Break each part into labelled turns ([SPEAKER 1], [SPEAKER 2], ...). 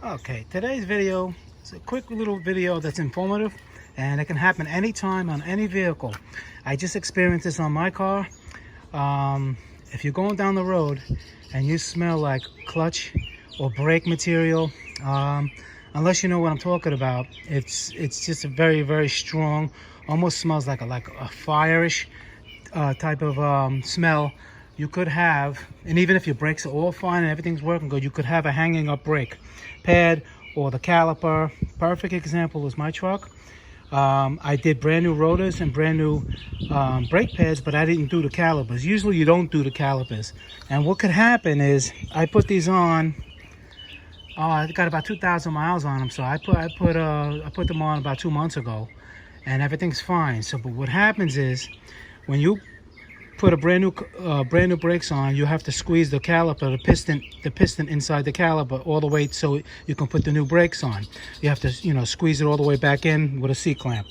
[SPEAKER 1] Okay, today's video is a quick little video that's informative, and it can happen anytime on any vehicle. I just experienced this on my car. If you're going down the road and you smell like clutch or brake material, unless you know what I'm talking about, it's just a very strong, almost smells like a fire-ish type of smell. You could have, and even if your brakes are all fine and everything's working good, you could have a hanging up brake pad or the caliper. Perfect example is my truck. I did brand new rotors and brand new brake pads, but I didn't do the calipers. Usually you don't do the calipers. And what could happen is I put these on. I got about 2,000 miles on them, so I put them on about 2 months ago, and everything's fine. So, but what happens is when you put a brand new brakes on, you have to squeeze the caliper, the piston inside the caliper all the way so you can put the new brakes on. You have to, squeeze it all the way back in with a C-clamp.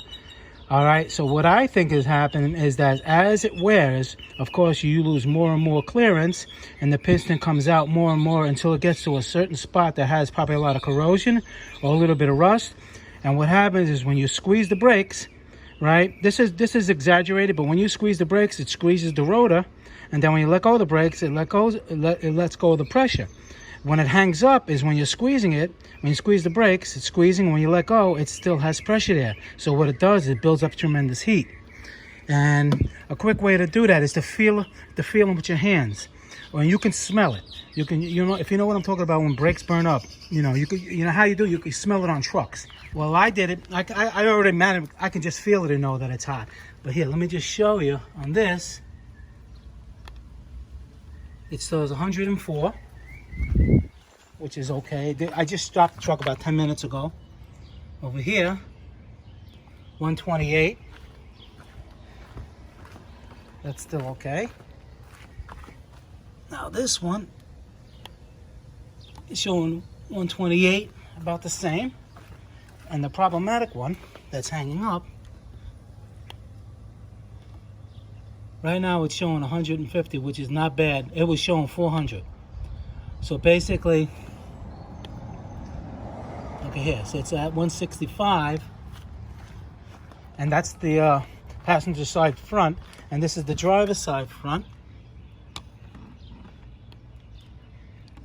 [SPEAKER 1] All right, so what I think is happening is that as it wears, of course, you lose more and more clearance, and the piston comes out more and more until it gets to a certain spot that has probably a lot of corrosion or a little bit of rust. And what happens is when you squeeze the brakes, right? This is exaggerated, but when you squeeze the brakes, it squeezes the rotor, and then when you let go of the brakes, it lets go of the pressure. When it hangs up is when you're squeezing it. When you squeeze the brakes, it's squeezing. When you let go, it still has pressure there. So what it does is it builds up tremendous heat. And a quick way to do that is to feel them with your hands, or you can smell it. You can, if you know what I'm talking about, when brakes burn up, you know how you do. You can smell it on trucks. Well, I did it. I already managed. I can just feel it and know that it's hot. But here, let me just show you on this. It says 104, which is okay. I just stopped the truck about 10 minutes ago. Over here, 128. That's still okay. Now this one is showing 128, about the same. And the problematic one that's hanging up, right now it's showing 150, which is not bad. It was showing 400. So basically, okay, here, so it's at 165, and that's the passenger side front, and this is the driver's side front.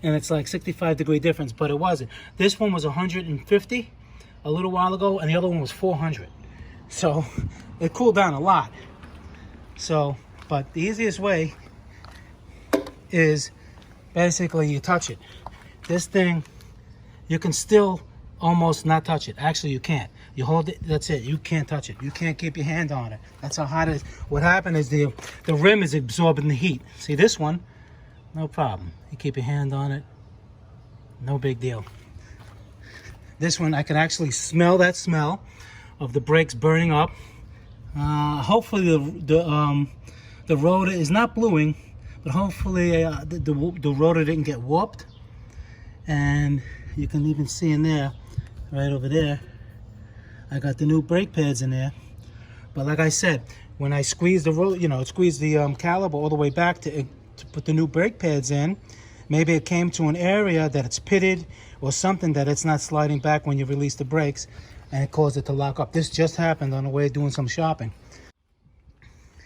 [SPEAKER 1] And it's like 65-degree difference, but it wasn't. This one was 150 a little while ago, and the other one was 400. So it cooled down a lot. So, but the easiest way is basically you touch it. This thing, you can still almost not touch it. Actually, you can't. You hold it, that's it. You can't touch it. You can't keep your hand on it. That's how hot it is. What happened is the rim is absorbing the heat. See this one? No problem. You keep your hand on it, no big deal. This one, I can actually smell that smell of the brakes burning up. Hopefully the rotor is not bluing, but hopefully the rotor didn't get warped. And you can even see in there, right over there, I got the new brake pads in there. But like I said, when I squeeze the rotor, squeeze the caliper all the way back to put the new brake pads in, maybe it came to an area that it's pitted or something that it's not sliding back when you release the brakes, and it caused it to lock up. This just happened on the way doing some shopping.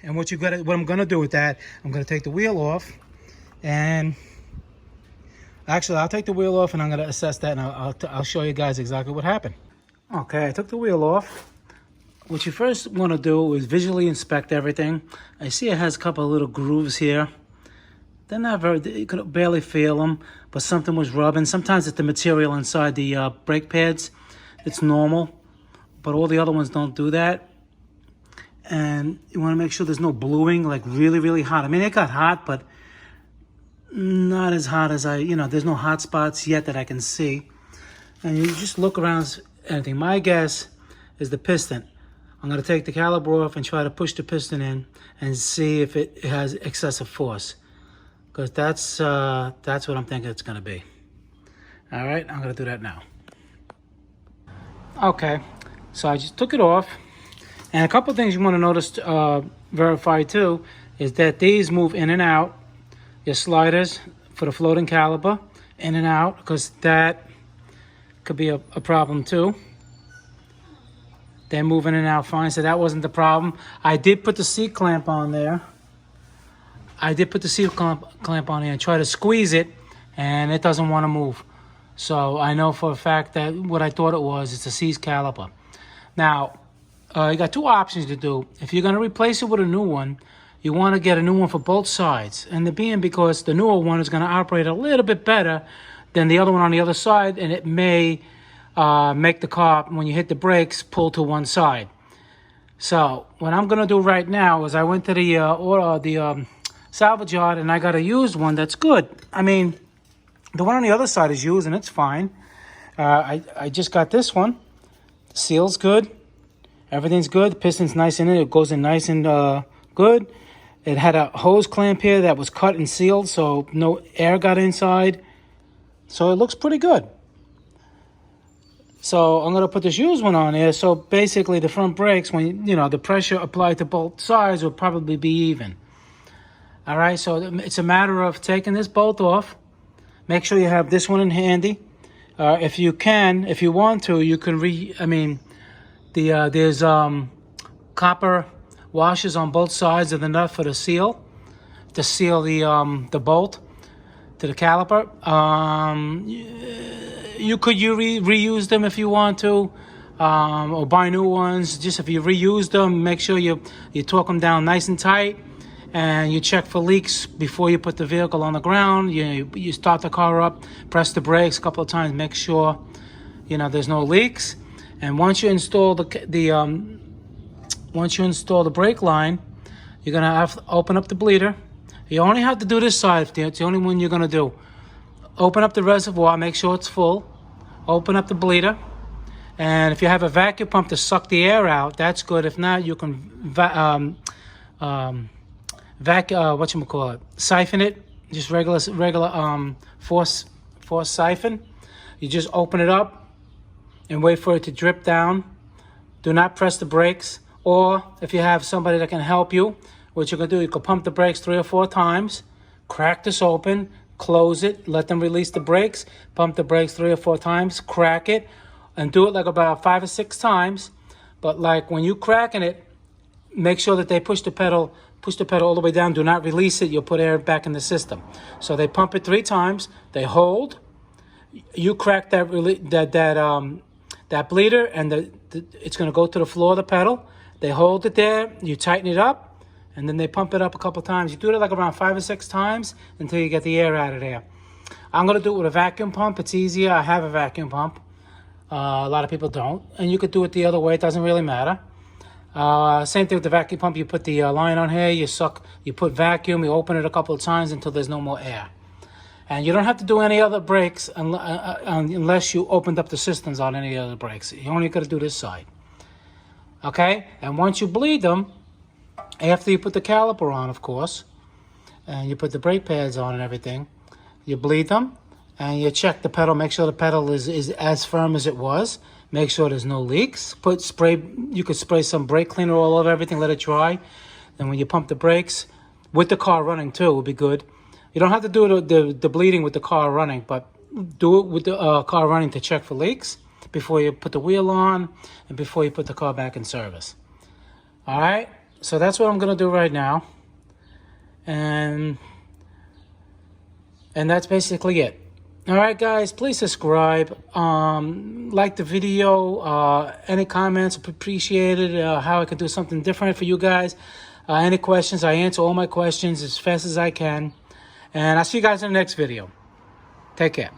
[SPEAKER 1] And what I'm gonna do with that, I'm gonna take the wheel off, and actually I'll take the wheel off and I'm gonna assess that, and I'll show you guys exactly what happened. Okay, I took the wheel off. What you first want to do is visually inspect everything. I see it has a couple of little grooves here. They're not very, you could barely feel them, but something was rubbing. Sometimes it's the material inside the brake pads. It's normal, but all the other ones don't do that. And you want to make sure there's no bluing, like really hot. I mean, it got hot, but not as hot as there's no hot spots yet that I can see. And you just look around anything. My guess is the piston. I'm going to take the caliper off and try to push the piston in and see if it has excessive force. Because that's what I'm thinking it's going to be. All right, I'm going to do that now. Okay, so I just took it off. And a couple of things you want to notice, verify too, is that these move in and out. Your sliders for the floating caliper, in and out, because that could be a problem too. They're moving in and out fine, so that wasn't the problem. I did put the seat clamp on there. I did put the seat clamp on there and try to squeeze it, and it doesn't want to move. So I know for a fact that what I thought it was, it's a seat caliper. Now, you got two options to do. If you're going to replace it with a new one, you want to get a new one for both sides. And the being because the newer one is going to operate a little bit better than the other one on the other side, and it may make the car, when you hit the brakes, pull to one side. So what I'm going to do right now is I went to the salvage yard and I got a used one that's good. I mean, the one on the other side is used and it's fine. I just got this one. The seal's good. Everything's good. The piston's nice in it. It goes in nice and good. It had a hose clamp here that was cut and sealed, so no air got inside. So it looks pretty good. So I'm going to put this used one on here. So basically the front brakes, when you know the pressure applied to both sides, will probably be even. All right, so it's a matter of taking this bolt off. Make sure you have this one in handy. If you want to, you can there's copper washers on both sides of the nut for the seal, to seal the bolt to the caliper. You could reuse them if you want to, or buy new ones. Just if you reuse them, make sure you torque them down nice and tight, and you check for leaks before you put the vehicle on the ground. You start the car up, press the brakes a couple of times, make sure there's no leaks. And once you install the brake line, you're gonna have to open up the bleeder. You only have to do this side. It's the only one you're gonna do. Open up the reservoir, make sure it's full. Open up the bleeder, and if you have a vacuum pump to suck the air out, that's good. If not, you can siphon it. Just regular force siphon. You just open it up and wait for it to drip down. Do not press the brakes. Or if you have somebody that can help you, what you can do, you can pump the brakes 3 or 4 times, crack this open, close it, let them release the brakes, pump the brakes 3 or 4 times, crack it, and do it like about 5 or 6 times. But like when you cracking it, make sure that they push the pedal all the way down. Do not release it. You'll put air back in the system. So they pump it 3 times. They hold. You crack that bleeder, and it's going to go to the floor of the pedal. They hold it there. You tighten it up, and then they pump it up a couple times. You do it like around 5 or 6 times until you get the air out of there. I'm going to do it with a vacuum pump. It's easier. I have a vacuum pump. A lot of people don't. And you could do it the other way. It doesn't really matter. Same thing with the vacuum pump. You put the line on here. You put vacuum. You open it a couple of times until there's no more air. And you don't have to do any other brakes unless you opened up the systems on any other brakes. You only got to do this side. Okay? And once you bleed them, after you put the caliper on, of course, and you put the brake pads on and everything, you bleed them, and you check the pedal. Make sure the pedal is as firm as it was. Make sure there's no leaks. You could spray some brake cleaner all over everything, let it dry. Then when you pump the brakes, with the car running too, would be good. You don't have to do the bleeding with the car running, but do it with the car running to check for leaks before you put the wheel on and before you put the car back in service. All right, so that's what I'm going to do right now. And that's basically it. All right, guys, please subscribe. Like the video. Any comments, appreciated. How I can do something different for you guys. Any questions, I answer all my questions as fast as I can. And I'll see you guys in the next video. Take care.